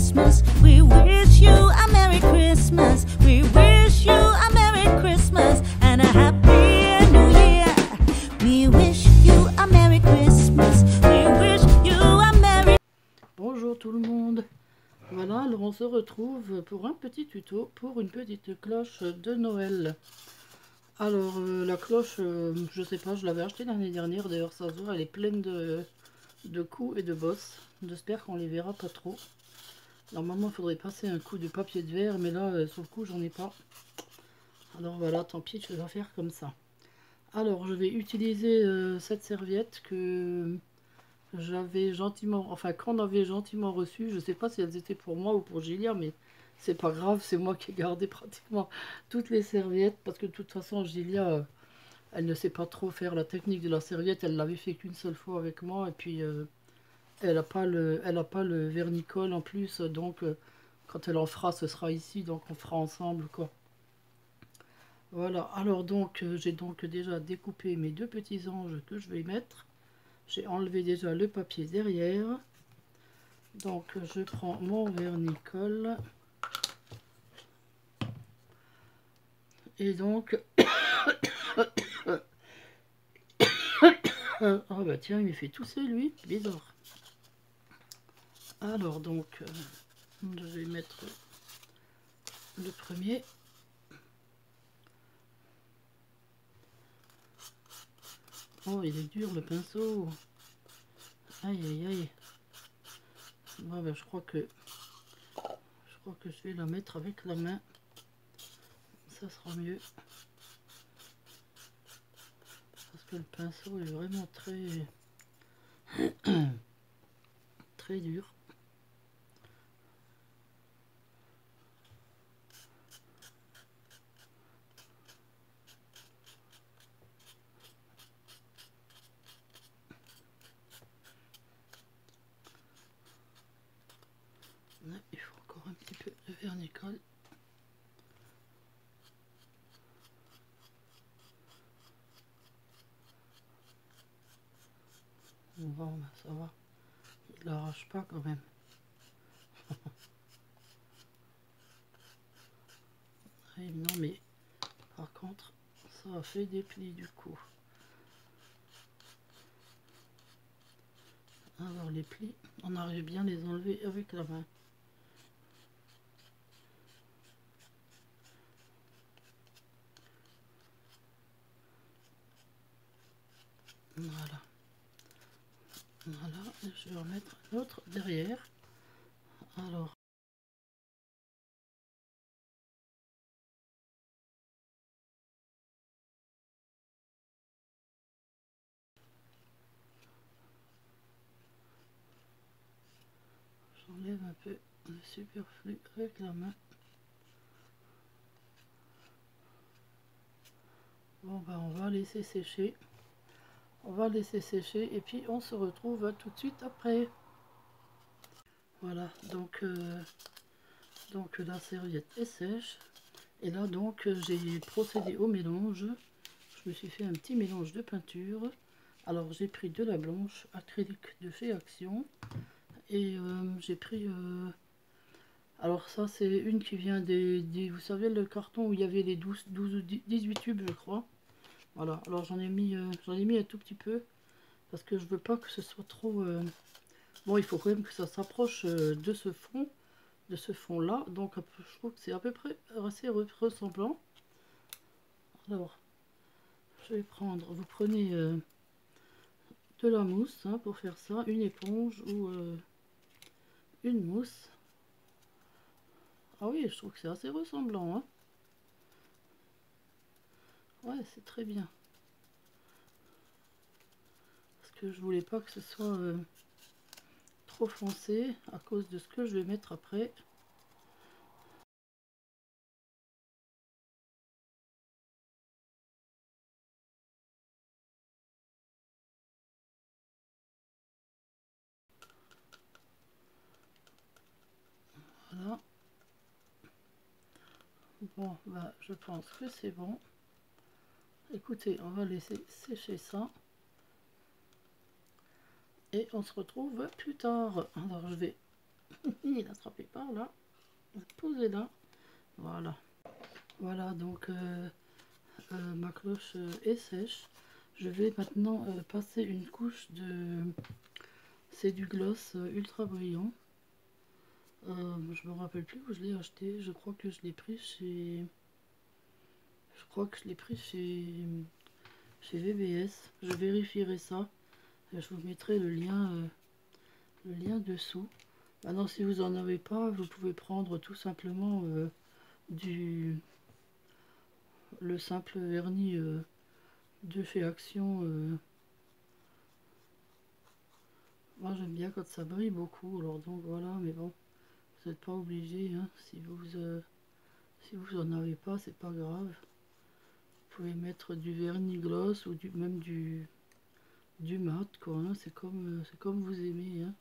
Christmas. We wish you a Merry Christmas. We wish you a Merry Christmas and a Happy New Year. We wish you a Merry Christmas. We wish you a Merry... Bonjour tout le monde. Voilà, alors on se retrouve pour un petit tuto pour une petite cloche de Noël. Alors la cloche, je sais pas, je l'avais achetée l'année dernière, d'ailleurs ça se voit, elle est pleine de coups et de bosses. J'espère qu'on les verra pas trop. Normalement il faudrait passer un coup de papier de verre, mais là sur le coup j'en ai pas. Alors voilà, tant pis, je vais faire comme ça. Alors je vais utiliser cette serviette que j'avais gentiment, enfin qu'on avait gentiment reçue. Je sais pas si elles étaient pour moi ou pour Gilia, mais c'est pas grave, c'est moi qui ai gardé pratiquement toutes les serviettes, parce que de toute façon Gilia, elle ne sait pas trop faire la technique de la serviette, elle l'avait fait qu'une seule fois avec moi, et puis elle a pas le vernicole en plus, donc quand elle en fera, ce sera ici, donc on fera ensemble quoi. Voilà, alors donc j'ai donc déjà découpé mes deux petits anges que je vais mettre. J'ai enlevé déjà le papier derrière. Donc je prends mon vernicole. Et donc... oh bah tiens, il me fait tousser lui, bizarre. Alors donc, je vais mettre le premier. Oh, il est dur le pinceau. Aïe aïe aïe. Bon bah je crois que je vais la mettre avec la main. Ça sera mieux. Parce que le pinceau est vraiment très très dur. Il faut encore un petit peu de vernicole. Bon, bah, ça va. Il l'arrache pas quand même. Non, mais par contre, ça a fait des plis du coup. Alors les plis, on arrive bien à les enlever avec la main. Voilà. Voilà, et je vais en mettre un autre derrière. Alors, j'enlève un peu le superflu avec la main. Bon, bah on va laisser sécher. On va laisser sécher et puis on se retrouve tout de suite après. Voilà, donc la serviette est sèche. Et là donc j'ai procédé au mélange. Je me suis fait un petit mélange de peinture. Alors j'ai pris de la blanche acrylique de chez Action. Et j'ai pris... alors ça c'est une qui vient vous savez le carton où il y avait les 12 ou 18 tubes je crois. Voilà, alors j'en ai mis un tout petit peu. Parce que je veux pas que ce soit trop... Bon, il faut quand même que ça s'approche de ce fond là. Donc je trouve que c'est à peu près assez ressemblant. Alors, je vais prendre... Vous prenez de la mousse hein, pour faire ça. Une éponge ou une mousse. Ah oui, je trouve que c'est assez ressemblant. Hein. Ouais, c'est très bien. Parce que je voulais pas que ce soit trop foncé à cause de ce que je vais mettre après. Voilà. Bon, bah, je pense que c'est bon. Écoutez, on va laisser sécher ça. Et on se retrouve plus tard. Alors, je vais Il a attrapé par là. Posé là. Voilà. Voilà, donc ma cloche est sèche. Je vais maintenant passer une couche de... C'est du gloss ultra brillant. Je me rappelle plus où je l'ai acheté. Je crois que je l'ai pris chez... Je crois que je l'ai pris chez VBS. Je vérifierai ça. Et je vous mettrai le lien dessous. Maintenant, si vous n'en avez pas, vous pouvez prendre tout simplement le simple vernis de chez Action. Moi, j'aime bien quand ça brille beaucoup. Alors donc voilà, mais bon, vous n'êtes pas obligé. Hein, si vous en avez pas, c'est pas grave. Vous pouvez mettre du vernis gloss ou même du mat, quoi. Hein, c'est comme vous aimez. Hein.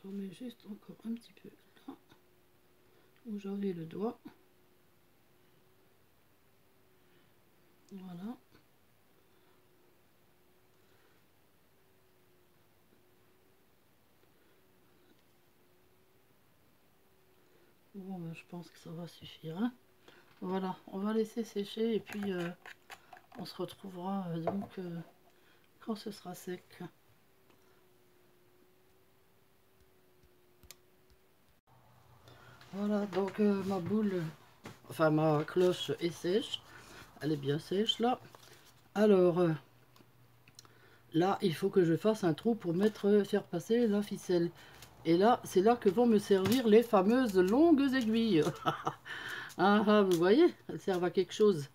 J'en mets juste encore un petit peu là où j'avais le doigt. Voilà. Bon, ben, je pense que ça va suffire. Hein. Voilà, on va laisser sécher et puis on se retrouvera donc quand ce sera sec. Voilà, donc ma boule, enfin ma cloche est sèche. Elle est bien sèche là. Alors là, il faut que je fasse un trou pour faire passer la ficelle. Et là, c'est là que vont me servir les fameuses longues aiguilles. Ah, vous voyez, elles servent à quelque chose.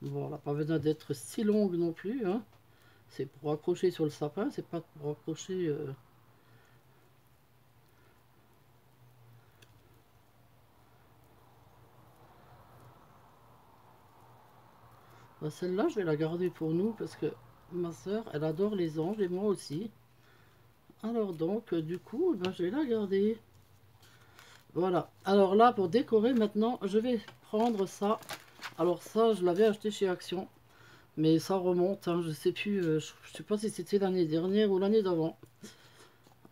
Bon, elle n'a pas besoin d'être si longue non plus. Hein. C'est pour accrocher sur le sapin, c'est pas pour accrocher... Ben, celle-là, je vais la garder pour nous parce que ma soeur, elle adore les anges et moi aussi. Alors donc, du coup, ben, je vais la garder. Voilà. Alors là, pour décorer maintenant, je vais prendre ça. Alors ça, je l'avais acheté chez Action. Mais ça remonte, hein, je sais plus, je sais pas si c'était l'année dernière ou l'année d'avant.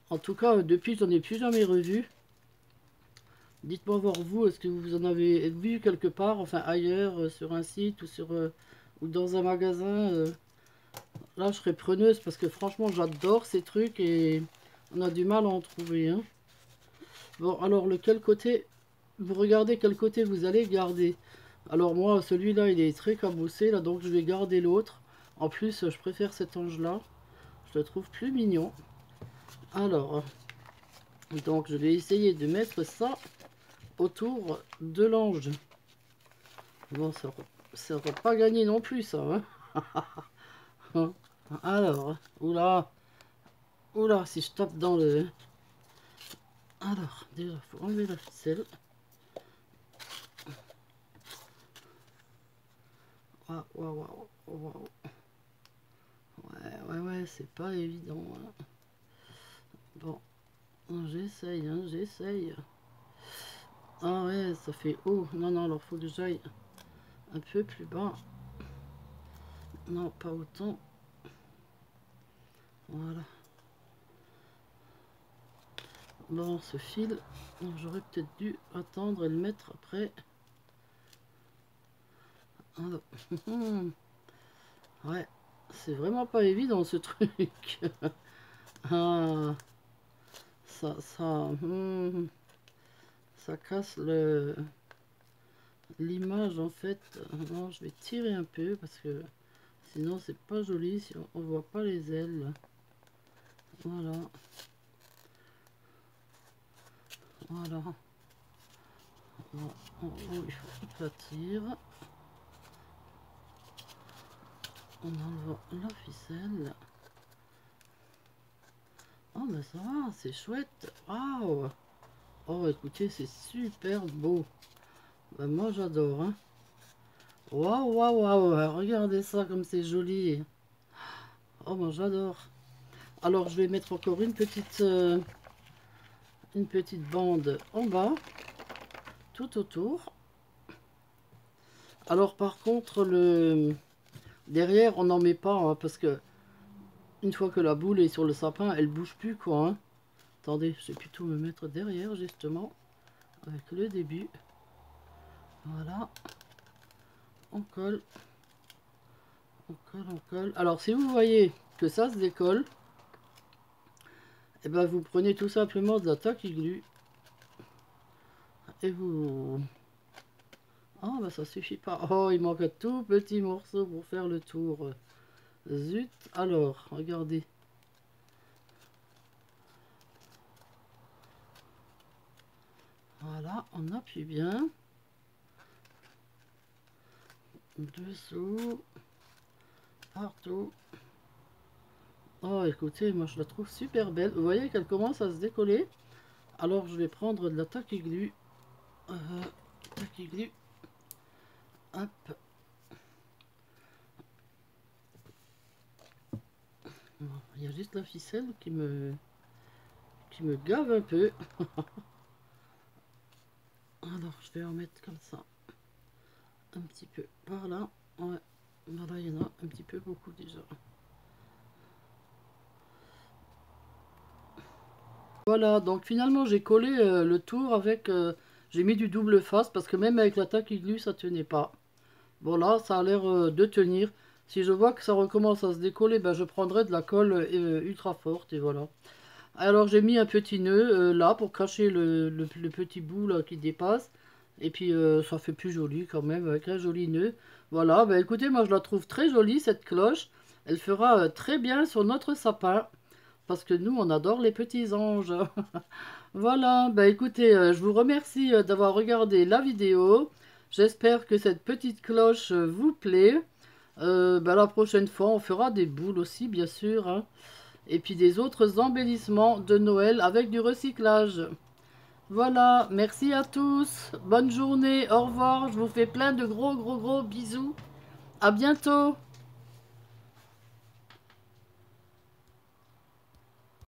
En tout cas, depuis, je n'en ai plus jamais revu. Dites-moi voir vous, est-ce que vous en avez vu quelque part, enfin ailleurs, sur un site ou dans un magasin. Là, je serais preneuse parce que franchement, j'adore ces trucs et on a du mal à en trouver. Hein. Bon, alors lequel côté, vous regardez quel côté vous allez garder. Alors moi, celui-là, il est très cabossé, là, donc je vais garder l'autre. En plus, je préfère cet ange-là. Je le trouve plus mignon. Alors, donc je vais essayer de mettre ça autour de l'ange. Bon, ça va pas gagner non plus, ça. Hein. Alors, oula, oula, si je tape dans le... Alors, déjà, il faut enlever la ficelle. Waouh, waouh, waouh. Ouais, c'est pas évident. Hein. Bon, j'essaye, hein, j'essaye. Ah ouais, ça fait haut. Non, non, alors faut que j'aille un peu plus bas. Non, pas autant. Voilà. Bon, ce fil, j'aurais peut-être dû attendre et le mettre après. Alors. Ouais, c'est vraiment pas évident ce truc. Ah, ça casse l'image en fait. Non, je vais tirer un peu parce que sinon c'est pas joli si on voit pas les ailes. Voilà. Voilà. Bon, en haut, il faut aplatir. En enlevant la ficelle. Oh, mais ça va, c'est chouette. Waouh! Oh, écoutez, c'est super beau. Ben, moi, j'adore, hein. Waouh, waouh, waouh! Regardez ça, comme c'est joli. Oh, moi, j'adore. Alors, je vais mettre encore une petite bande en bas, tout autour. Alors, par contre, le derrière, on n'en met pas, hein, parce que une fois que la boule est sur le sapin, elle bouge plus, quoi, hein. Attendez, je vais plutôt me mettre derrière, justement, avec le début. Voilà. On colle. On colle, on colle. Alors, si vous voyez que ça se décolle, et ben vous prenez tout simplement de la taquiglu et vous... Ah, ben ça suffit pas. Oh, il manque un tout petit morceau pour faire le tour. Zut. Alors, regardez. Voilà, on appuie bien. Dessous. Partout. Oh, écoutez, moi je la trouve super belle. Vous voyez qu'elle commence à se décoller. Alors, je vais prendre de la taquiglu. Taquiglu. Hop. Il y a juste la ficelle qui me gave un peu. Alors, je vais en mettre comme ça. Un petit peu par là. Ouais. Voilà, il y en a un petit peu beaucoup déjà. Voilà, donc finalement j'ai collé le tour avec... j'ai mis du double face parce que même avec la taquiglu ça tenait pas. Voilà, ça a l'air de tenir. Si je vois que ça recommence à se décoller, ben, je prendrai de la colle ultra forte et voilà. Alors j'ai mis un petit nœud là pour cacher le petit bout là qui dépasse. Et puis ça fait plus joli quand même avec un joli nœud. Voilà, bah écoutez, moi je la trouve très jolie cette cloche. Elle fera très bien sur notre sapin. Parce que nous on adore les petits anges. Voilà, bah écoutez, je vous remercie d'avoir regardé la vidéo. J'espère que cette petite cloche vous plaît. Bah, la prochaine fois on fera des boules aussi bien sûr, hein. Et puis des autres embellissements de Noël avec du recyclage. Voilà, merci à tous, bonne journée, au revoir, je vous fais plein de gros bisous, à bientôt.